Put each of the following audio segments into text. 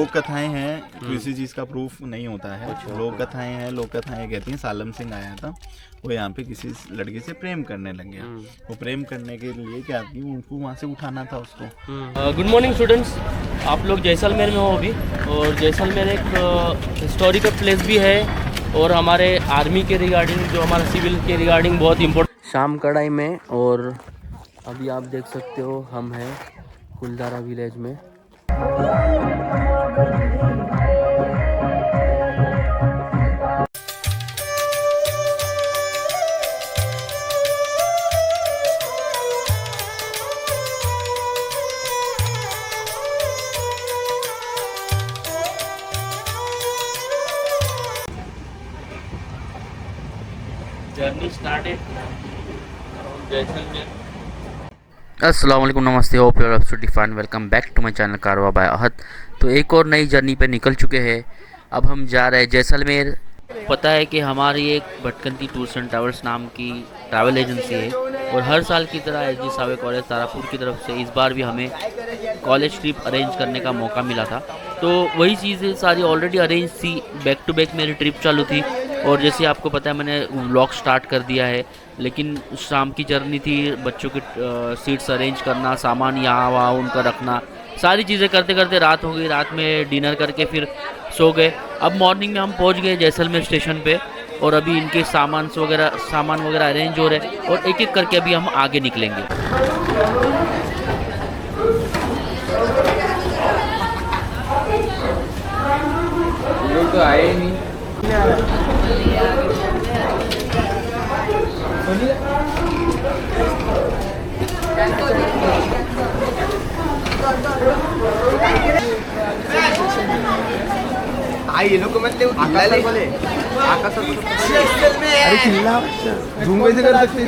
लोक कथाएं हैं, किसी चीज़ का प्रूफ नहीं होता है। लोक कथाएं हैं, लोक कथाएं कहती हैं सालम सिंह आया था, वो यहाँ पे किसी लड़के से प्रेम करने लग गया। वो प्रेम करने के लिए क्या थी, उनको वहाँ से उठाना था उसको। गुड मॉर्निंग स्टूडेंट्स, आप लोग जैसलमेर में हो अभी, और जैसलमेर एक हिस्टोरिकल प्लेस भी है और हमारे आर्मी के रिगार्डिंग, जो हमारा सिविल के रिगार्डिंग बहुत इम्पोर्टेंट। शाम का टाइम है और अभी आप देख सकते हो हम हैं कुलधारा विलेज में। Journey started Jaisalmer. अस्सलाम वालेकुम, नमस्ते, hope you are absolutely fine. Welcome back to my channel Karwa by Ahad. तो एक और नई जर्नी पे निकल चुके हैं। अब हम जा रहे हैं जैसलमेर। पता है कि हमारी एक भटकंती टूर्स एंड ट्रैवल्स नाम की ट्रैवल एजेंसी है और हर साल की तरह एसजी सावे कॉलेज तारापुर की तरफ से इस बार भी हमें कॉलेज ट्रिप अरेंज करने का मौका मिला था। तो वही चीज़ें सारी ऑलरेडी अरेंज थी, बैक टू बैक मेरी ट्रिप चालू थी। और जैसे आपको पता है मैंने व्लॉग स्टार्ट कर दिया है, लेकिन शाम की जर्नी थी, बच्चों की सीट्स अरेंज करना, सामान यहाँ वहाँ उनका रखना, सारी चीज़ें करते करते रात हो गई। रात में डिनर करके फिर सो गए। अब मॉर्निंग में हम पहुँच गए जैसलमेर स्टेशन पे और अभी इनके सामान वगैरह अरेंज हो रहे हैं और एक एक करके अभी हम आगे निकलेंगे। लोग तो आए नहीं। ये लोग को मतलब बोले अरे चिल्ला झूम कैसे कर सकते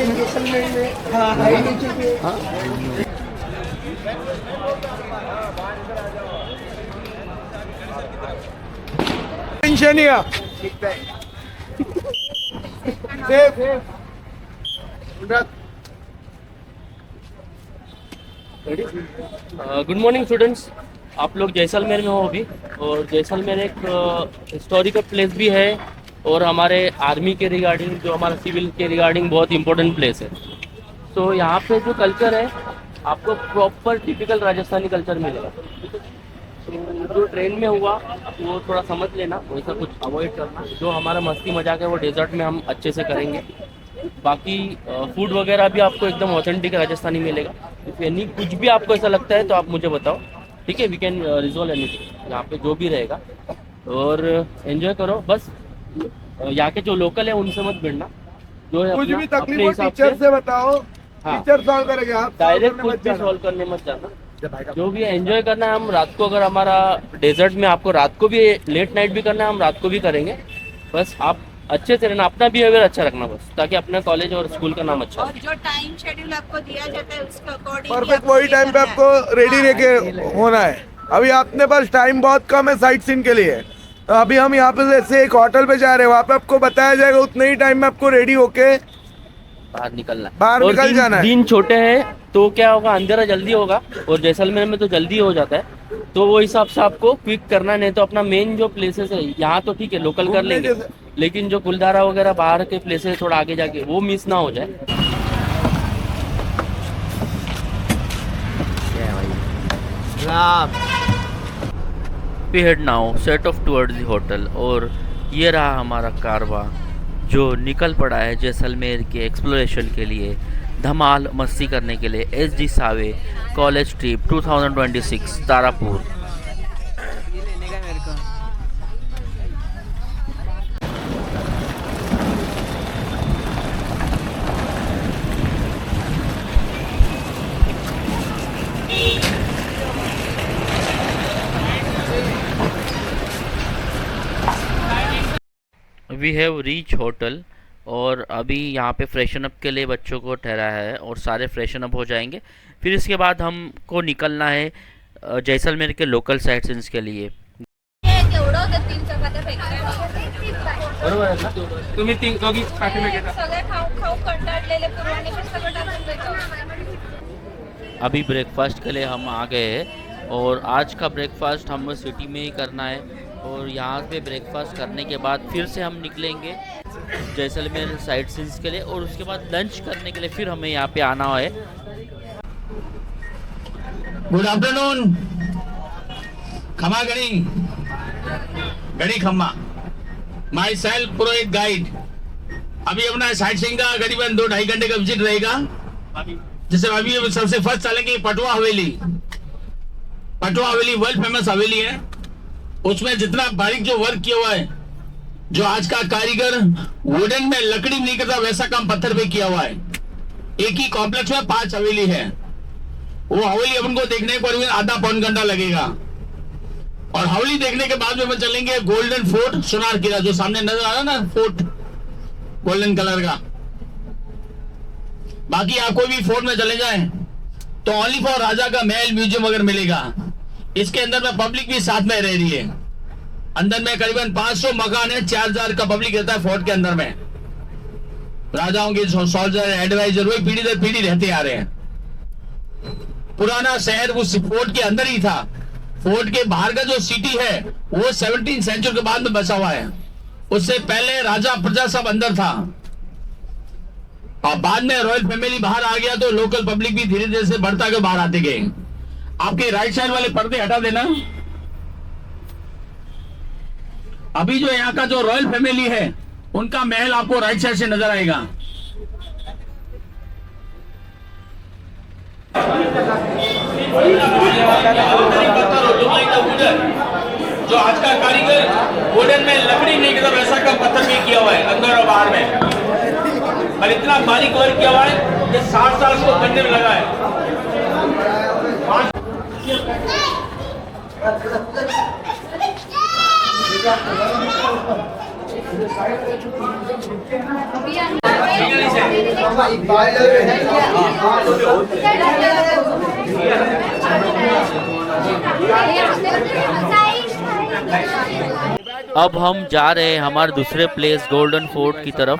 गुड मॉर्निंग स्टूडेंट्स, आप लोग जैसलमेर में हो अभी, और जैसलमेर एक हिस्टोरिकल प्लेस भी है और हमारे आर्मी के रिगार्डिंग, जो हमारा सिविल के रिगार्डिंग बहुत इम्पोर्टेंट प्लेस है। तो यहाँ पे जो कल्चर है आपको प्रॉपर टिपिकल राजस्थानी कल्चर मिलेगा। तो जो ट्रेन में हुआ वो थोड़ा समझ लेना, वैसा कुछ अवॉइड करना। जो हमारा मस्ती मजाक है वो डेजर्ट में हम अच्छे से करेंगे। बाकी फूड वगैरह भी आपको एकदम ऑथेंटिक राजस्थानी मिलेगा। इफ एनी कुछ भी आपको ऐसा लगता है तो आप मुझे बताओ, ठीक है? वी कैन रिजॉल्व एनीथिंग यहाँ पे जो भी रहेगा, और एंजॉय करो बस। यहाँ के जो लोकल है उनसे मत भिड़ना, जो है कुछ भी अपने तकलीफ हो हिसाब टीचर से बताओ। हाँ। टीचर सॉल्व करेंगे, आप डायरेक्ट कुछ भी सॉल्व करने मत जाना। जो भी एंजॉय करना है हम रात को, अगर हमारा डेजर्ट में आपको रात को भी लेट नाइट भी करना है हम रात को भी करेंगे। बस आप अच्छे से रहना, अपना बिहेवियर अच्छा रखना बस, ताकि अपना कॉलेज और स्कूल का नाम अच्छा और जो टाइम शेड्यूल आपको दिया जाता है उसके अकॉर्डिंग परफेक्ट वही टाइम पे आपको रेडी रह के होना है। अभी आपने पास टाइम बहुत कम है साइट सीन के लिए, तो अभी हम यहाँ पे जैसे एक होटल पे जा रहे हैं, वहाँ पे आपको बताया जाएगा उतने ही टाइम में आपको रेडी होके बाहर निकलना, बाहर और निकल जाना है। दिन छोटे हैं तो क्या होगा, अंधेरा जल्दी होगा और जैसलमेर में तो जल्दी हो जाता है। तो वो हिसाब से आपको क्विक करना, नहीं तो अपना मेन जो प्लेसेस है यहाँ तो ठीक है लोकल कर लेंगे, लेकिन जो कुलधारा वगैरह बाहर के प्लेसेस थोड़ा आगे जाके वो मिस ना हो जाए। We head now set off towards the hotel, और ये रहा हमारा कारवा जो निकल पड़ा है जैसलमेर के एक्सप्लोरेशन के लिए, धमाल मस्ती करने के लिए। SG Sawe college trip 2026 Tarapur. We have reach hotel, और अभी यहाँ पे फ्रेशन अप के लिए बच्चों को ठहराया है और सारे फ्रेशन अप हो जाएंगे। फिर इसके बाद हमको निकलना है जैसलमेर के लोकल साइट सीन्स के लिए। केवढं होतं 3 चपात्या बरोबर आहे ना? तुम्ही तीन दोघी पाठीमागे जा. सगळे खाऊ कंटाळलेले पूर्वाने पण सगळं टाकून देतो. अभी ब्रेकफास्ट के लिए हम आ गए हैं और आज का ब्रेकफास्ट हमें सिटी में ही करना है और यहाँ पे ब्रेकफास्ट करने के बाद फिर से हम निकलेंगे जैसलमेर साइट सीन्स के लिए और उसके बाद लंच करने के लिए फिर हमें यहाँ पे आना है। Good afternoon. खमा गड़ी खम्मा माई सेल्फ पुरोहित गाइड। अभी अपना साइट सीइंग का करीबन 2-2.5 घंटे का विजिट रहेगा। जैसे अभी सबसे फर्स्ट चलेंगे पटवा हवेली। पटवा हवेली वर्ल्ड फेमस हवेली है। उसमें जितना बारीक जो वर्क किया हुआ है, जो आज का कारीगर वुडन में लकड़ी नहीं करता वैसा काम पत्थर पे किया हुआ है। एक ही कॉम्प्लेक्स में 5 हवेली है। वो हवेली अपन को देखने को आधा पौन घंटा लगेगा और हवेली देखने के बाद में अपन चलेंगे गोल्डन फोर्ट सोनार किला, जो सामने नजर आ रहा है ना फोर्ट गोल्डन कलर का। बाकी आप कोई भी फोर्ट में चले जाएं तो ओनली फॉर राजा का महल म्यूजियम अगर मिलेगा। इसके अंदर में पब्लिक भी साथ में रह रही है। अंदर में करीबन 500 मकान है, 4000 का पब्लिक रहता है फोर्ट के अंदर में। राजाओं के सोल्जर एडवाइजर वही पीढ़ी दर पीढ़ी रहते आ रहे हैं। पुराना शहर उस फोर्ट के अंदर ही था। फोर्ट के बाहर का जो सिटी है वो 17th सेंचुरी के बाद में बसा हुआ है। उससे पहले राजा प्रजा सब अंदर था और बाद में रॉयल फैमिली बाहर आ गया तो लोकल पब्लिक भी धीरे धीरे से बढ़ता के बाहर आते गए। आपके राइट साइड वाले पर्दे हटा देना। अभी जो यहाँ का जो रॉयल फैमिली है उनका महल आपको राइट साइड से नजर आएगा। जो आज का कारीगर वुडन में लकड़ी नहीं करता वैसा का पत्थर भी किया हुआ है अंदर और बाहर में, और इतना बारीक वर्क किया हुआ है कि 60 साल उसको बनने में लगा है। अब हम जा रहे हैं हमारे दूसरे प्लेस गोल्डन फोर्ट की तरफ।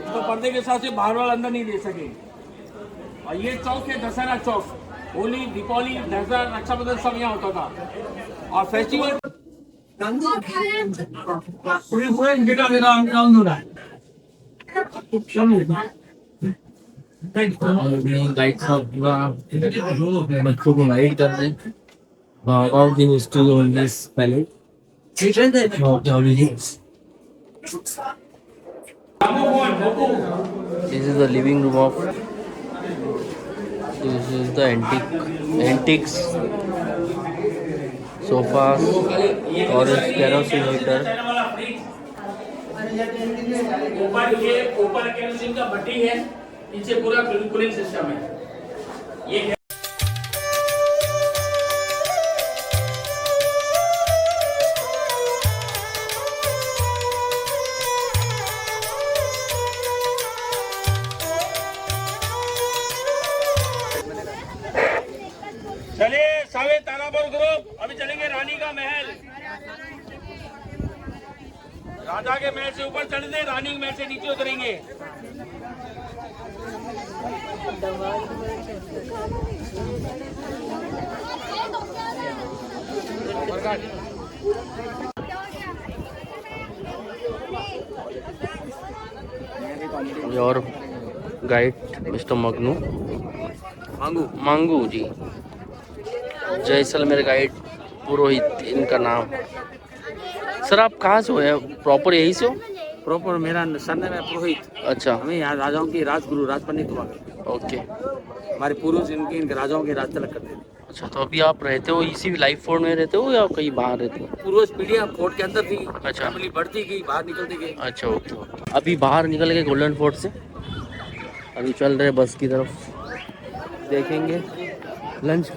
तो पर्दे के साथ बाहर वाला अंदर नहीं दे सके। और ये चौक है दशहरा चौक। होली, दीपावली, दशहरा, रक्षाबंधन सब यहाँ होता था। और फेस्टिवल गाइड साहब बच्चों को गाइड कर रहे हैं about the history of this palace. This is the living room of. This is the antiques, sofas, और kerosene heater. ऊपर केरोसिन का भट्टी है, नीचे पूरा कूलिंग सिस्टम है। ये चलिए सावे तारापुर ग्रुप अभी चलेंगे रानी का महल। राजा के महल से ऊपर चढ़ते, रानी के महल से नीचे उतरेंगे। और गाइड मिस्टर मांगू जी, जैसलमेर गाइड पुरोहित इनका नाम। सर आप कहाँ से हो? प्रॉपर यही से हो? प्रॉपर मेरा सरनेम है पुरोहित। अच्छा, हमें यहाँ राजाओं की राजगुरु राजपंडित हुआ करते। ओके। हमारे पूर्वज इनके राजाओं के राज तलक करते थे। अच्छा, तो अभी आप रहते हो इसी लाइफ फोर्ट में रहते हो या कहीं बाहर रहते हो? पूर्वज पीढ़ियाँ फोर्ट के अंदर थी। अच्छा, फैमिली बढ़ती गई, बाहर निकलती गई। अच्छा ओके। अभी बाहर निकल गए गोल्डन फोर्ट से, अभी चल रहे बस की तरफ। देखेंगे लंच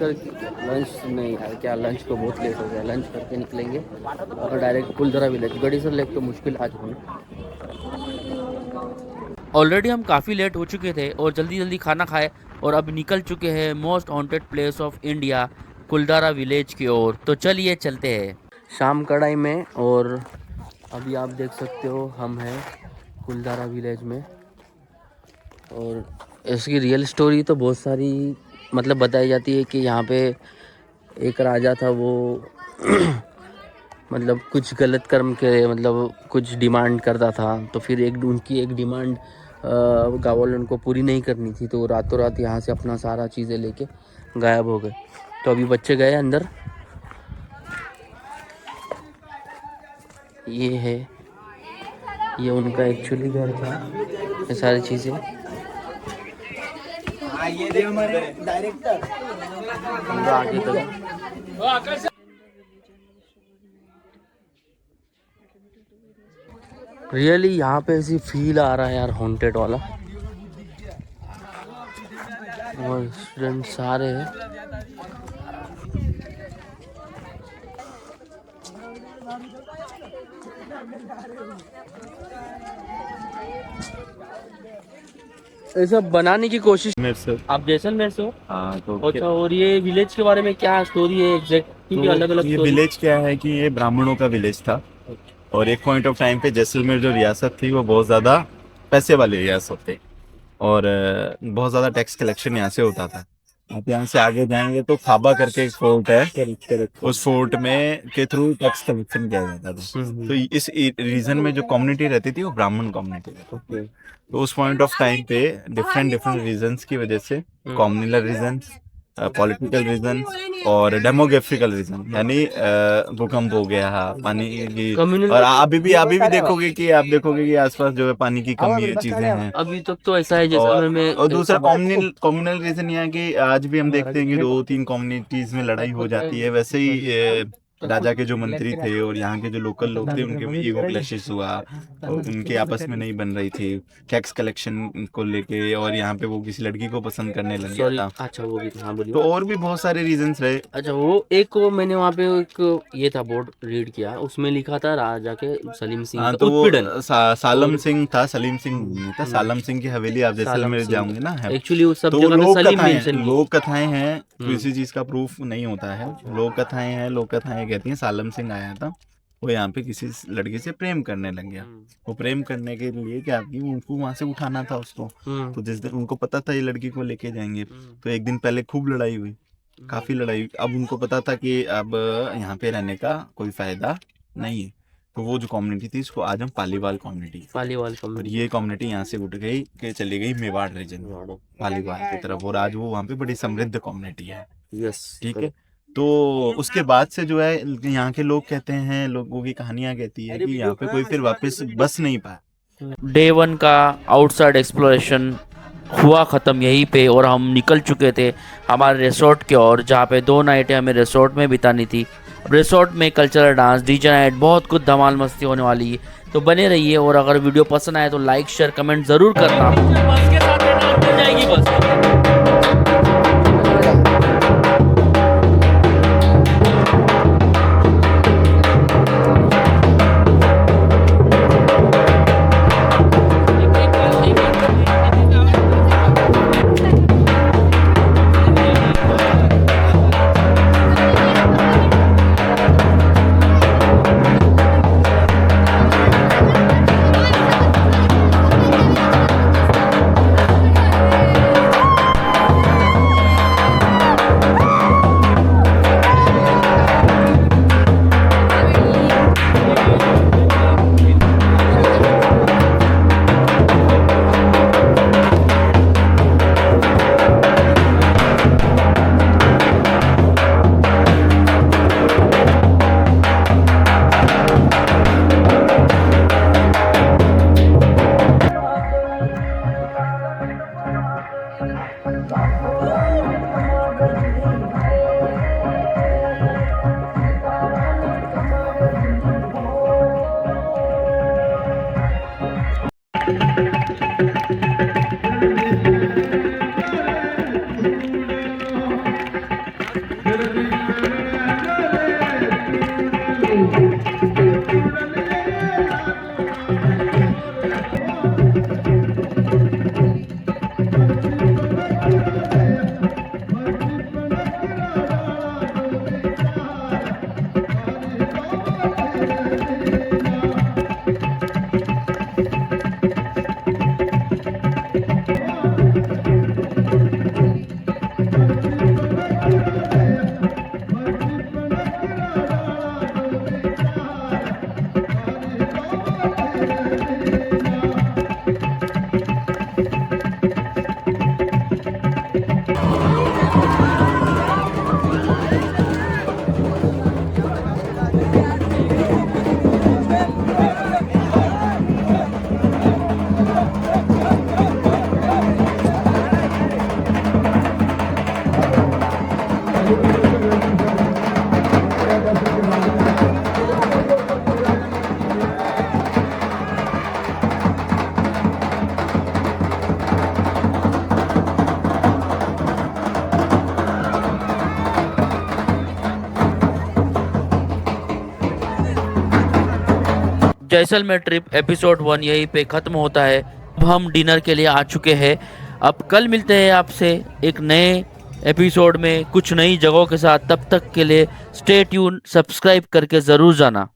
नहीं यार, क्या लंच को बहुत लेट हो गया। लंच करके निकलेंगे और direct Kuldhara village. Gadisar lake तो मुश्किल आज होना। ऑलरेडी हम काफ़ी लेट हो चुके थे और जल्दी खाना खाए और अब निकल चुके हैं most haunted place of India Kuldhara village की ओर। तो चलिए चलते हैं शाम का टाइम में। और अभी आप देख सकते हो हम हैं कुलधारा विलेज में और इसकी रियल स्टोरी तो बहुत सारी मतलब बताई जाती है कि यहाँ पे एक राजा था, वो मतलब कुछ गलत कर्म के मतलब कुछ डिमांड करता था, तो फिर उनकी एक डिमांड गाँव वालों उनको पूरी नहीं करनी थी, तो रातों रात यहाँ से अपना सारा चीज़ें लेके गायब हो गए। तो अभी बच्चे गए अंदर, ये है, ये उनका एक्चुअली घर था, ये सारी चीज़ें। आगे तक रियली यहाँ पे ऐसी फील आ रहा है यार, हॉन्टेड वाला। और स्टूडेंट सारे हैं, ये सब बनाने की कोशिश। मेरे से आप जैसलमेर से हो? हाँ, तो अच्छा, और ये विलेज के बारे में क्या स्टोरी है एग्जैक्ट? क्योंकि अलग अलग ये विलेज क्या है कि ये ब्राह्मणों का विलेज था, और एक पॉइंट ऑफ टाइम पे जैसलमेर जो रियासत थी वो बहुत ज़्यादा पैसे वाली रियासत थी, और बहुत ज़्यादा टैक्स कलेक्शन यहाँ से होता था। आप यहाँ से आगे जाएंगे तो खाबा करके एक फोर्ट है, उस फोर्ट में के थ्रू टैक्स कलेक्शन किया जाता था। तो इस रीजन में जो कम्युनिटी रहती थी वो ब्राह्मण कम्युनिटी रहती थी। तो उस पॉइंट ऑफ टाइम पे डिफरेंट रीजन्स की वजह से, कम्युनल रीजन्स, पॉलिटिकल रीजन और डेमोग्राफिकल रीजन, यानी भूकंप हो गया, पानी की, और अभी भी देखोगे कि आसपास जो है पानी की कमी चीजें हैं अभी तक तो ऐसा है जैसलमेर में। और दूसरा कम्युनल रीजन यह है कि आज भी हम देखते हैं कि 2-3 कम्युनिटीज में लड़ाई हो जाती है। वैसे ही राजा के जो मंत्री थे और यहाँ के जो लोकल लोग थे, उनके में ईगो क्लैशेस हुआ, और उनके आपस में नहीं बन रही थी टैक्स कलेक्शन को लेके, और यहाँ पे वो किसी लड़की को पसंद करने लग गया था। अच्छा, वो भी हाँ, बोलिए। तो और भी बहुत सारे रीजंस रहे। अच्छा, वो एक मैंने वहाँ पे एक ये था बोर्ड रीड किया, उसमें लिखा था राजा के सलीम सिंह हाँ, का तो वो उत्पीड़न। सालम सिंह था, सलीम सिंह नहीं था। सालम सिंह की हवेली आप जैसलमेर जाओगे ना, है एक्चुअली उस सब तो जगह पे सलीम मेंशन की। लोक कथाएं हैं, किसी चीज का प्रूफ नहीं होता है। लोक कथाएं हैं, लोक कथाएं कहती हैं सालम सिंह आया था, वो यहाँ पे किसी लड़की से प्रेम करने लग गया। वो प्रेम करने के लिए क्या की, उनको वहां से उठाना था उसको। तो जिस दिन उनको पता था ये लड़की को लेके जाएंगे, तो एक दिन पहले खूब लड़ाई हुई, काफी लड़ाई हुई। अब उनको पता था कि अब यहाँ पे रहने का कोई फायदा नहीं है, तो वो जो कम्युनिटी थी इसको आज हम पालीवाल कम्युनिटी, और ये कम्युनिटी यहाँ से उठ गई कि चली गई मेवाड़ रीजन, पालीवाल की तरफ, और आज वो वहाँ पे बड़ी समृद्ध कम्युनिटी है। यस, ठीक है। तो उसके बाद से जो है यहाँ के लोग कहते हैं, लोगों की कहानियां कहती है कि यहाँ पे कोई फिर वापस बस नहीं पाया। डे 1 का आउटसाइड एक्सप्लोरेशन हुआ ख़त्म यहीं पे, और हम निकल चुके थे हमारे रिसोर्ट की ओर, जहाँ पे 2 नाइटें हमें रिसोर्ट में बितानी थी। रिसोर्ट में कल्चरल डांस, डीजे नाइट, बहुत कुछ धमाल मस्ती होने वाली है, तो बने रहिए। और अगर वीडियो पसंद आए तो लाइक शेयर कमेंट ज़रूर करना। बस के साथ हो जाएगी बस। जैसलमेर ट्रिप एपिसोड 1 यहीं पे ख़त्म होता है। अब हम डिनर के लिए आ चुके हैं। अब कल मिलते हैं आपसे एक नए एपिसोड में कुछ नई जगहों के साथ। तब तक के लिए स्टे ट्यून, सब्सक्राइब करके ज़रूर जाना।